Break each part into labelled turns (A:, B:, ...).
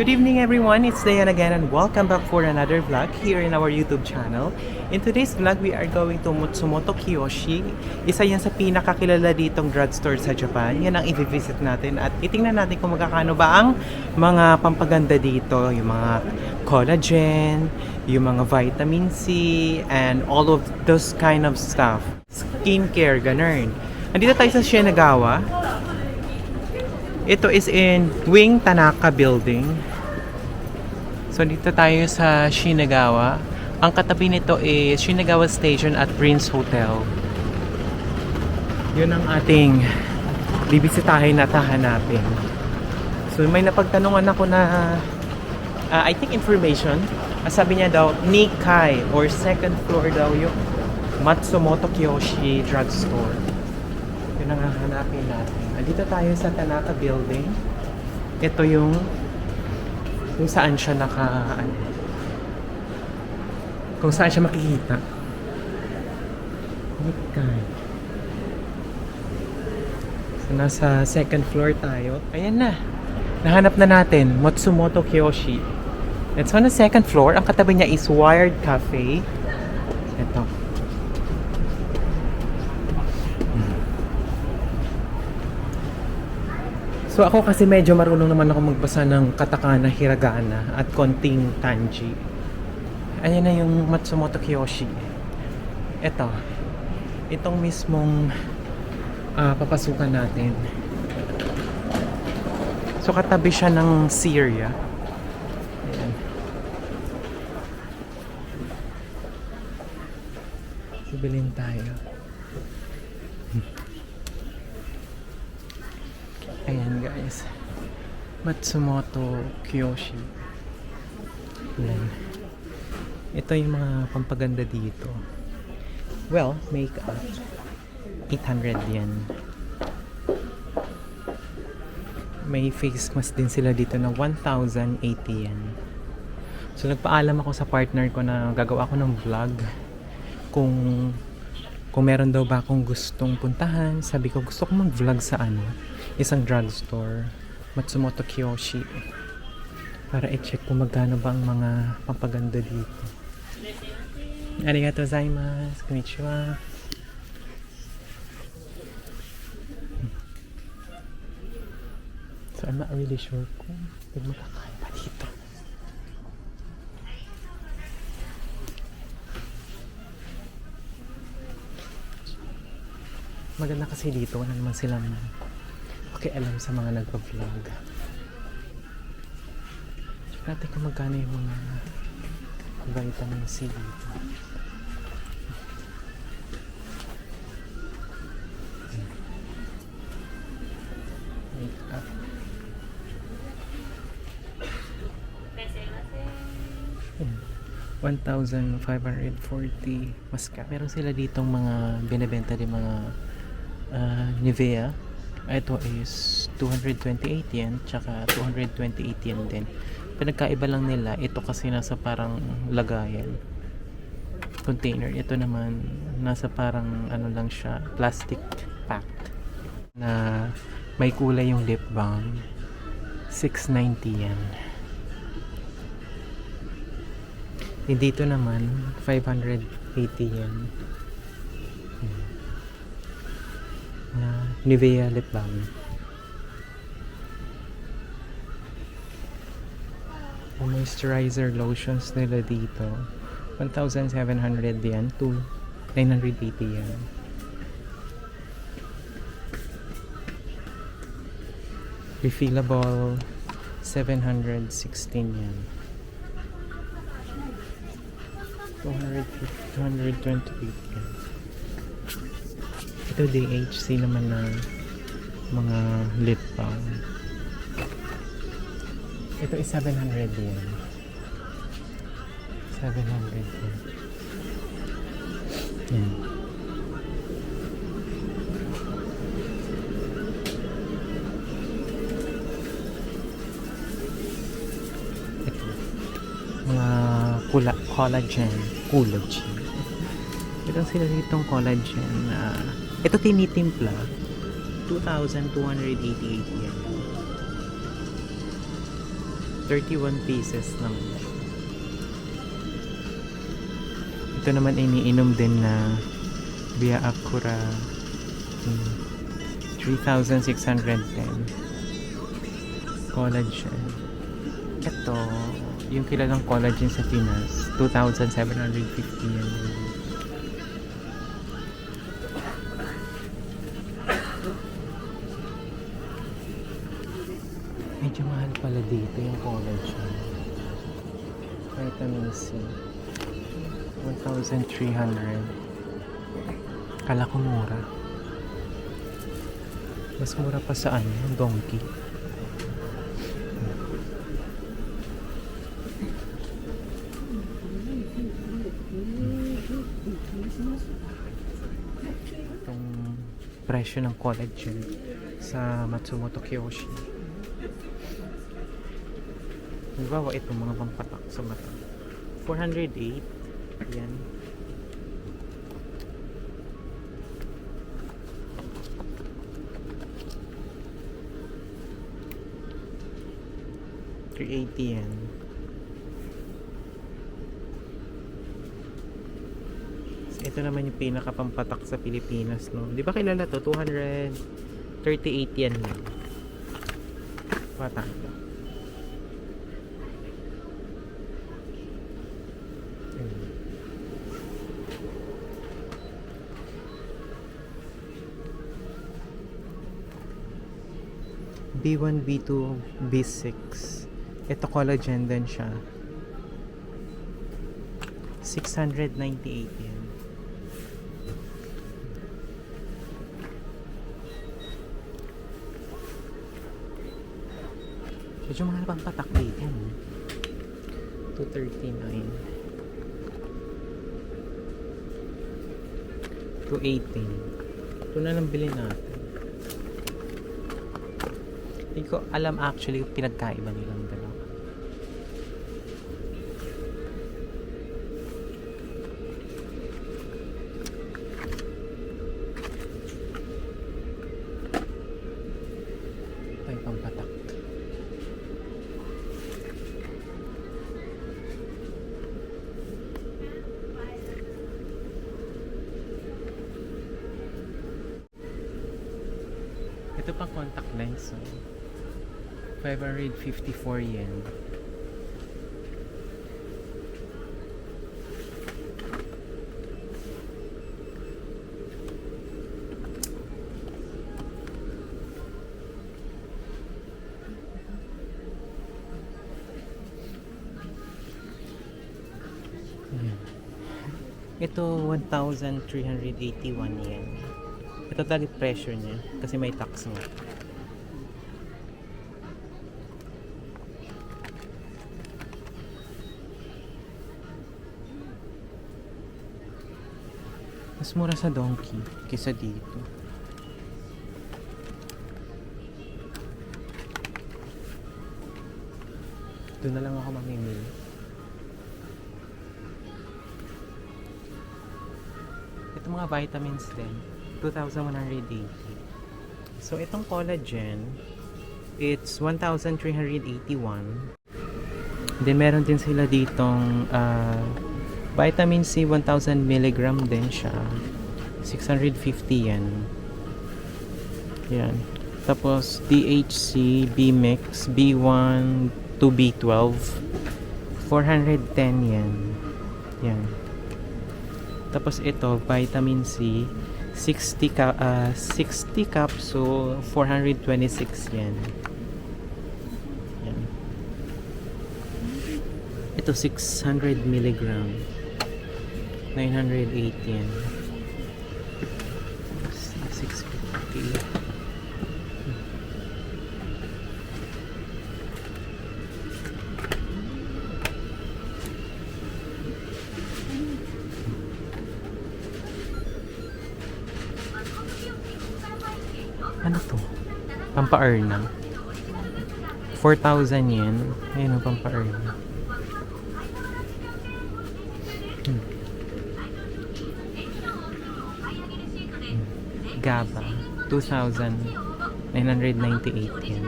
A: Good evening everyone, it's Dayan again and welcome back for another vlog here in our YouTube channel. In today's vlog, we are going to Matsumoto Kiyoshi. Isa yan sa pinakakilala ditong drugstore sa Japan. Yan ang i-visit natin at itingnan natin kung magkakano ba ang mga pampaganda dito. Yung mga collagen, yung mga vitamin C, and all of those kind of stuff. Skincare, ganun. Andito tayo sa Shinagawa. Ito is in Wing Tanaka Building. So dito tayo sa Shinagawa. Ang katabi nito is Shinagawa Station at Prince Hotel. Yun ang ating bibisitahin at hahanapin. So may napagtanungan ako na I think information. Sabi niya daw Nikkei or second floor daw yung Matsumoto Kiyoshi Drugstore. Yun ang hahanapin natin. Dito tayo sa Tanaka Building. Ito yung kung saan siya kung saan siya makikita. Okay. So nasa second floor tayo. Ayan na. Nahanap na natin Matsumoto Kiyoshi. It's on the second floor. Ang katabi niya is Wired Cafe. Ito. So ako kasi medyo marunong naman ako magbasa ng katakana, hiragana at konting kanji. Ayan na yung Matsumoto Kiyoshi. Itong mismong papasukan natin. So katabi siya ng Syria. Ayan. Bibilin tayo. Ayan guys, Matsumoto Kiyoshi. Ayan. Ito yung mga pampaganda dito. Well, makeup 800 yen. May face mask din sila dito na 1,080 yen. So nagpaalam ako sa partner ko na gagawa ako ng vlog kung meron daw ba akong gustong puntahan. Sabi ko gusto ko mag-vlog sa isang drugstore, Matsumoto Kiyoshi, para i-check kung magkano ba ang mga pampaganda dito. Arigatou gozaimasu, konnichiwa. So I'm not really sure kung magkakain pa dito. Maganda kasi dito, wala naman silang alam sa mga nagpa-vlog. Check natin kung magkano yung mga vitamin C dito. Makeup. $1,540 mascara. Meron sila ditong mga binibenta din mga Nivea. Ito is 228 yen tsaka 228 yen din. Pinagkaiba lang nila, ito kasi nasa parang lagayan container, ito naman nasa parang lang siya, plastic packed na may kulay yung lip balm. 690 yen. Dito naman 580 yen na Nivea lip balm. Moisturizer lotions nila dito 1,700 yen to 980 yen. Refillable 716 yen. 228 yen. Ito DHC naman na mga lip balm. Ito is 700 yen. 700 yen. Yan. Ito. Mga collagen. Ito sila ditong collagen na ito tinitimpla 2,288 yen. 31 pieces naman. Ito naman iniinom din na Biakura 3,610 collagen. Ito yung kilalang collagen sa Pinas, 2,750 yan. Medyo mahal pala dito yung collagen. Vitamin C 1,300. Kala ko mura. Mas mura pa sa ano, Donkey. Itong presyo ng collagen sa Matsumoto Kiyoshi. Halimbawa, itong mga pampatak sa mata. 408. Yan. $380 yan. So, ito naman yung pinakapampatak sa Pilipinas, no? Di ba kilala to? 238 yan lang. Patak. B1, B2, B6. Ito collagen din siya. 698 yan. Medyo mahal pang patak dito. 239. 218. Ito na lang bilhin natin. Hindi ko alam actually yung pinagkaiba nilang dalawa. Ito yung pampatak. Ito pang contact lens. 554 yen. Ayan. Ito 1,381 yen. Ito talaga pressure niya kasi may tax nga. Mas mura sa Donkey kaysa dito. Doon na lang ako mamimili. Ito mga vitamins din. 2,180. So itong collagen, it's 1,381. Then meron din sila ditong vitamin C 1,000 mg din siya. 650 yan. Yan. Tapos DHC, B-Mix, B1 to B12. 410 yan. Yan. Tapos ito, vitamin C, 60 capsule, 426 yen. Yan. Ito 600 mg. 908 yen. 650. Ano to? Pampa-earn 4,000 yen. Ayun ang pampa-earn. GABA 2,998 yen.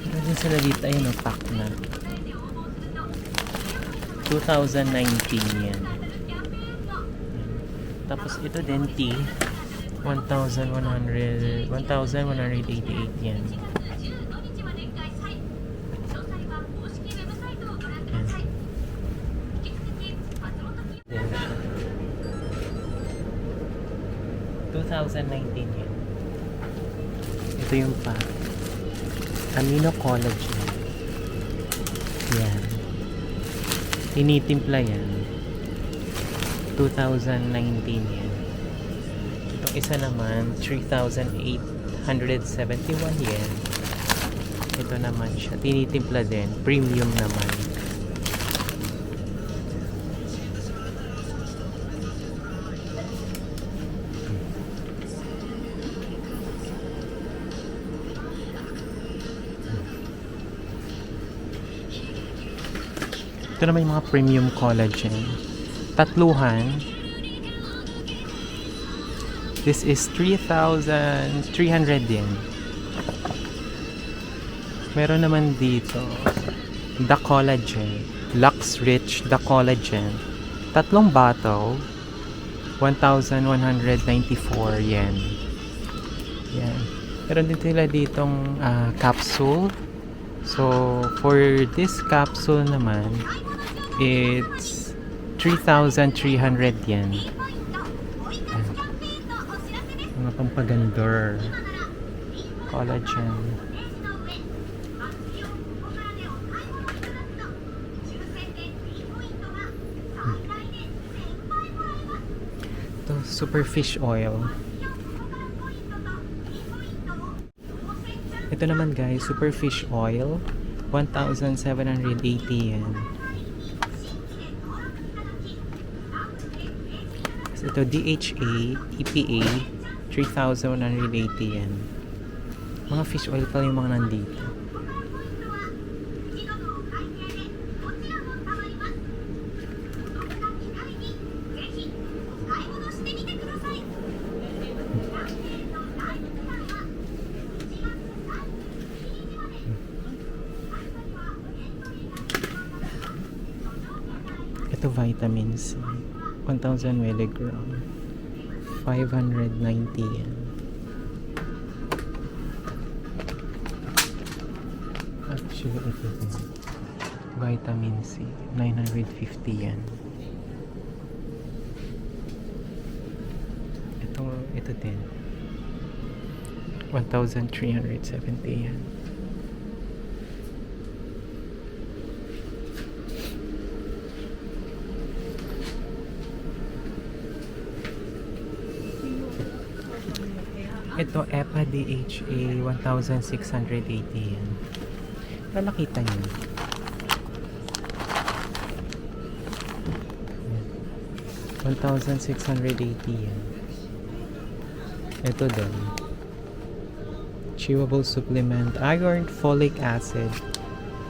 A: Meron din sila dito, ayun o, pack na. 2019 yan. Tapos ito din tea. 1,188 yan. Yan. 2019 yan. Ito yung pack. Amino collagen. Yan. Tinitimpla yan. 2019 yan. Itong isa naman, 3,871 yen. Ito naman siya. Tinitimpla din. Premium naman. Ito naman yung mga premium collagen. Tatluhan. This is 3,300 yen. Meron naman dito The Collagen. Lux Rich The Collagen. Tatlong bottle. 1,194 yen. Yan. Meron din sila ditong capsule. So, for this capsule naman, it's 3,300 yen. Mga pampagandor. Collagen. Ito, super fish oil. Ito naman guys, super fish oil. 1,780 yen. So, ito DHA, EPA, 3,180 yen. Mga fish oil pala yung mga nandito. Ito vitamin C. 1,000 milligram. 590 yen. Actually, ito din. Vitamin C. 950 yen. Ito din. 1,370 yen. Ito, EPA DHA, 1,680 yen. Nakita nyo. Yan. 1,680 yen. Ito din. Chewable supplement, iron, folic acid.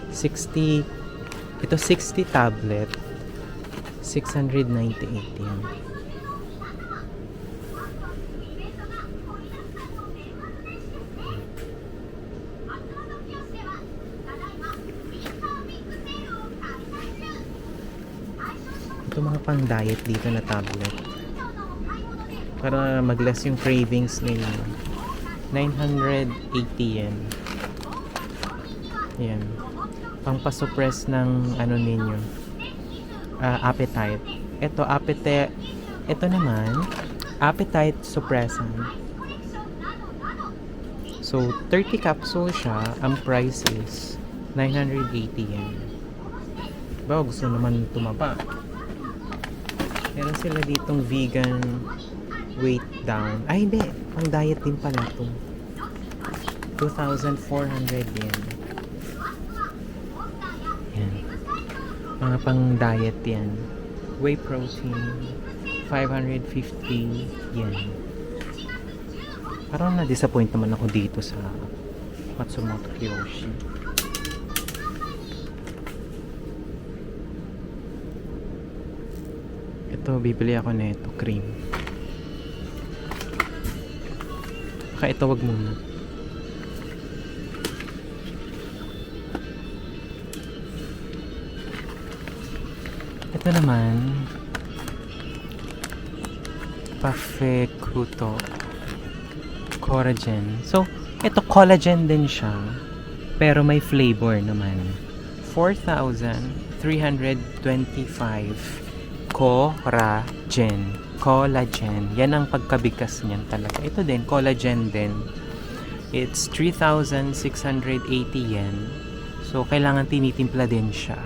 A: 60, ito 60 tablet. 698 yen. Ito mga pang diet dito na tablet para mag-less yung cravings ninyo. 980 yen. Yan. Pang pasuppress ng ano ninyo, appetite. Ito naman appetite suppressant. So 30 capsule siya. Ang price is 980 yen. Ba, gusto naman tumaba. Meron sila ditong vegan weight down. Ay, hindi. Pang diet din pala ito. 2,400 yen. Yan. Mga pang diet yan. Whey protein. 550 yen. Parang na-disappoint naman ako dito sa Matsumoto Kiyoshi. Ito, bibili ako na ito, cream. Baka ito wag muna. Ito naman, Perfect Huto Collagen. So, ito collagen din siya, pero may flavor naman. 4,325 collagen. Collagen. Yan ang pagkabigkas niyan talaga. Ito din, collagen din. It's 3,680 yen. So, kailangan tinitimpla din siya.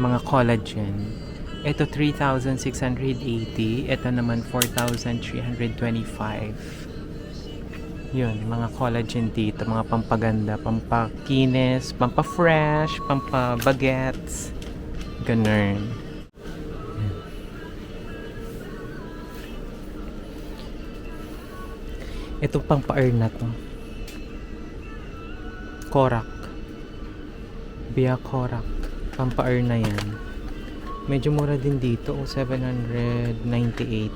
A: Mga collagen. Ito 3,680. Ito naman 4,325. Yun, mga collagen dito. Mga pampaganda, pampakinis, pampafresh, pampabagets. Ganun. Ito pang pa-earn na to. Korak. Bia Korak. Pang-pa-earn na yan. Medyo mura din dito. 798.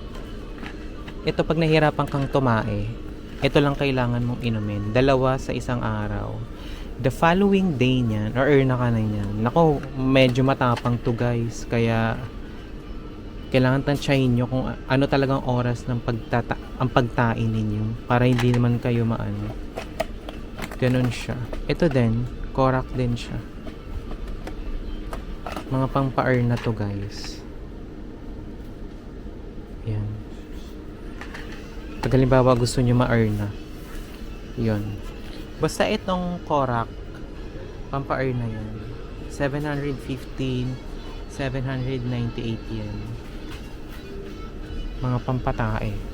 A: Ito pag nahirapan kang tumae, ito lang kailangan mong inumin. 2 sa isang araw. The following day niyan, or earn na ka na niyan. Nako, medyo matapang to guys. Kaya kailangan tansyahin nyo kung ano talagang oras ng ang pagtain ninyo para hindi naman kayo maano. Ganun siya. Ito din, korak din siya. Mga pang-pa-earn na to guys. Yan. Pag halimbawa gusto nyo ma-earn na. Yun. Basta itong korak, pang-pa-earn na yan. 715, 798 yan. Mga pampatae.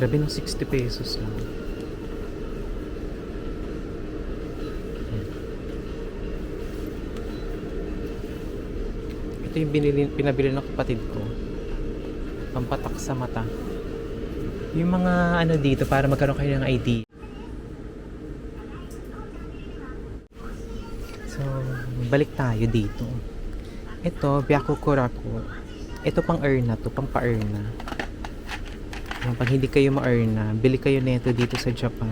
A: Grabe ng 60 pesos lang. Ito yung pinabili ng kapatid ko. Pampatak sa mata. Yung mga ano dito para magkaroon kayo ng idea. So, balik tayo dito. Ito, Byakukoraku. Ito pang earn na to, pang pa-earn na. Pag hindi kayo ma-earn na, bili kayo nito dito sa Japan.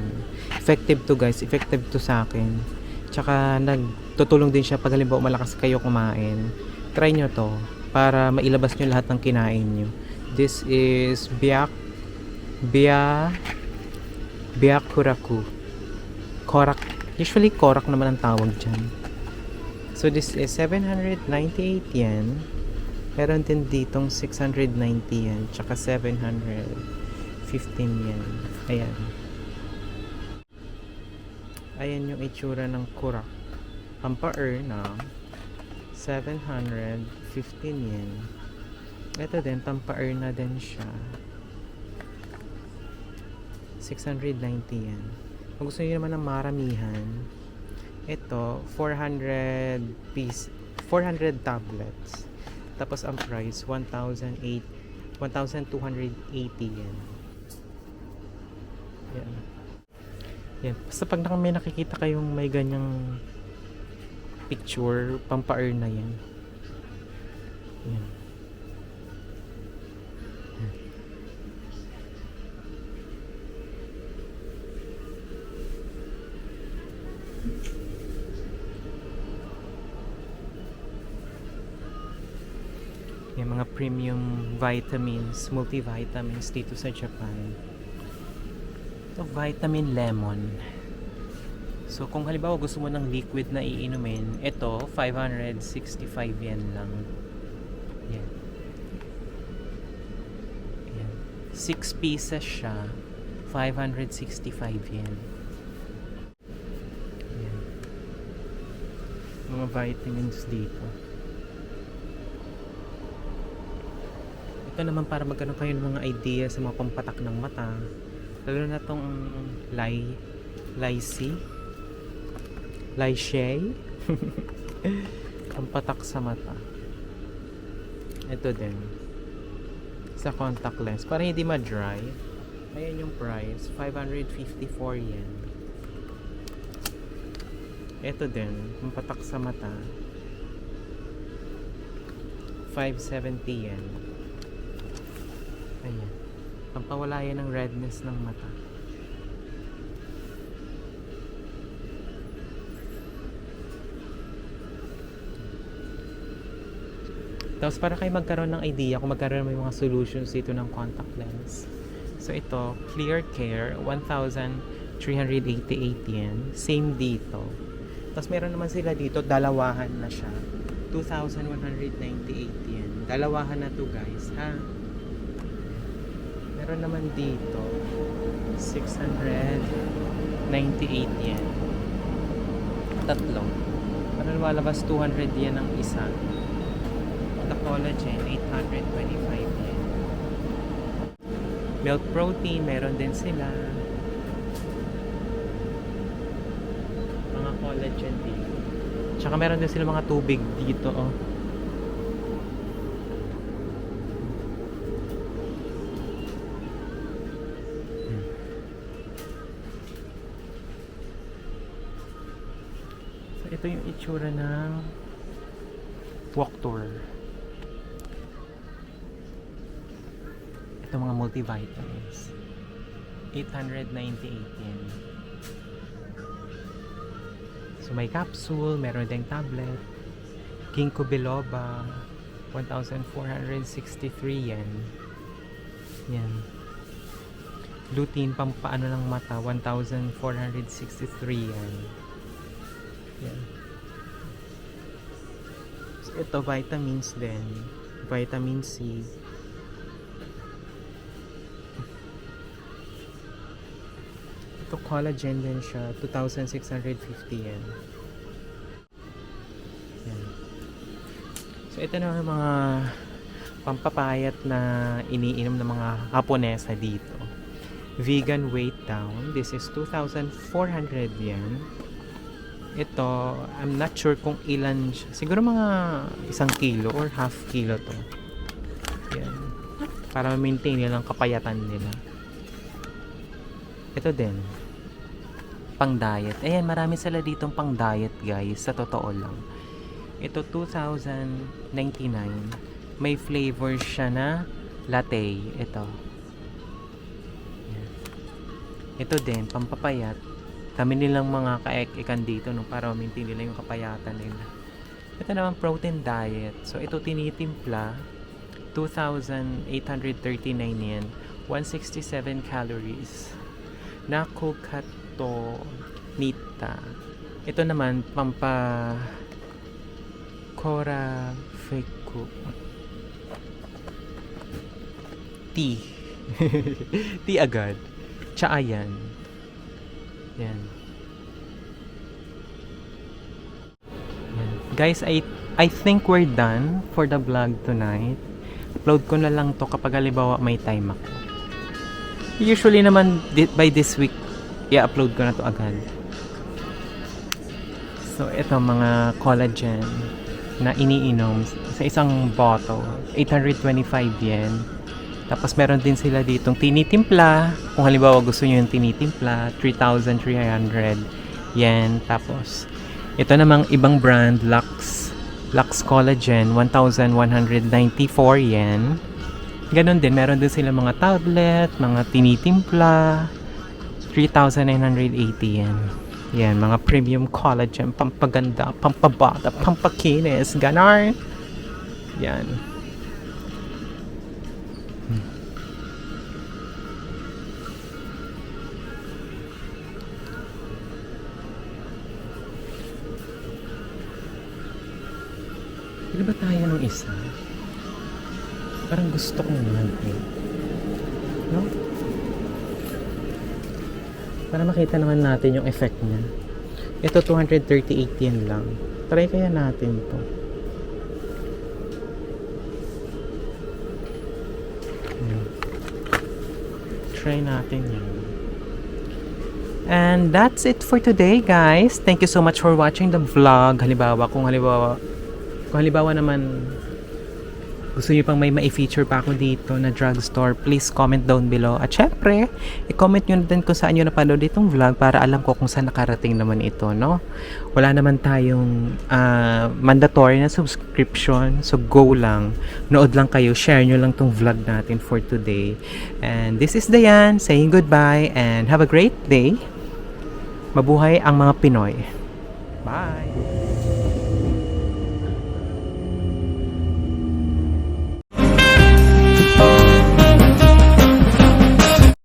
A: Effective to guys, effective to sa akin. Tsaka nagtutulong din siya pag halimbawa malakas kayo kumain. Try nyo to para mailabas nyo lahat ng kinain nyo. This is Byakuraku. Korak. Usually korak naman ang tawag dyan. So this is 798 yen. Meron din ditong 690 yen. Tsaka 715 yen. Ayan. Ayan yung itsura ng korak. Pampa-earn na 715 yen. Ito din, pampa-earn na din siya. 690 yen. Kung gusto nyo naman ng maramihan, ito, 400 tablets. Tapos ang price, 1,280 yen. Yan. Yan. Basta pag may nakikita kayong may ganyang picture, pampa-earn na yan. Yan. Yung mga premium vitamins, multivitamins dito sa Japan. Ito, vitamin lemon. So, kung halimbawa gusto mo ng liquid na iinumin, ito, 565 yen lang. Yan. Yan. 6 pieces siya, 565 yen. Yan. Mga vitamins dito. Ito naman para magkaroon kayo ng mga idea sa mga pampatak ng mata. Lalo na itong Lyshea. Pampatak sa mata. Ito din. Sa contact lens. Para hindi ma-dry. Ayan yung price. 554 yen. Ito din. Pampatak sa mata. 570 yen. Ayan. Pampawala yan ng redness ng mata. Tapos para kayo magkaroon ng idea kung magkaroon may mga solutions dito ng contact lens. So ito, Clear Care, 1,388 yen. Same dito. Tapos meron naman sila dito, dalawahan na siya. 2,198 yen. Dalawahan na to guys, ha? Meron naman dito, 698 yen. Tatlo. Para lumalabas 200 yen ang isa. The collagen, 825 yen. Milk protein, meron din sila. Mga collagen dito. Tsaka meron din sila mga tubig dito, oh. So, ito yung itsura ng walk tour. Ito mga multivitamins. 898 yen. So may capsule, meron ding tablet. Ginkgo biloba, 1,463 yen. Yan. Lutein, pampaano ng mata, 1,463 yen. Yan. So ito, vitamins din. Vitamin C. Ito collagen din siya, 2,650 yen. Yan. So ito na mga pampapayat na iniinom ng mga Haponesa dito. Vegan weight down, this is 2,400 yen. Ito, I'm not sure kung ilan siya. Siguro mga 1 kilo or half kilo to. Yan. Para ma-maintain nila ang kapayatan nila. Ito din. Pang diet. Ayan, marami sila ditong pang diet guys. Sa totoo lang. Ito 2,099. May flavor siya na latte. Ito. Ayan. Ito din, pampapayat. Dami nilang mga kaek-ikan dito no, para maintain nila yung kapayatan nila. Ito naman protein diet. So ito tinitimpla. 2,839 yen. 167 calories. Nakukato Nita. Ito naman pampa Korafeku tea. Tea agad. Chaayan. Yan. Yan. Guys, I think we're done for the vlog tonight. Upload ko na lang to kapag halimbawa may time ako. Usually naman by this week i-upload ko na to agad. So ito mga collagen na iniinom sa isang bottle, 825 yen. Tapos meron din sila ditong tinitimpla. Kung halimbawa gusto niyo yung tinitimpla, 3,300 yen. Tapos ito namang ibang brand, Lux Collagen, 1,194 yen. Ganon din, meron din sila mga tablet, mga tinitimpla, 3,980 yen. Yan, mga premium collagen, pampaganda, pampabata, pampakinis, ganon. Yan. Pili ba tayo ng isa? Parang gusto ko naman eh. No? Para makita naman natin yung effect niya. Ito 238 yen lang. Try kaya natin to. Try natin yan. And that's it for today guys. Thank you so much for watching the vlog. Kung halimbawa naman gusto niyo pang may ma-feature pa ako dito na drugstore, please comment down below. At syempre, i-comment nyo din kung saan nyo napanood itong vlog para alam ko kung saan nakarating naman ito, no? Wala naman tayong mandatory na subscription. So, go lang. Nood lang kayo. Share nyo lang tong vlog natin for today. And this is Dayan saying goodbye and have a great day. Mabuhay ang mga Pinoy. Bye!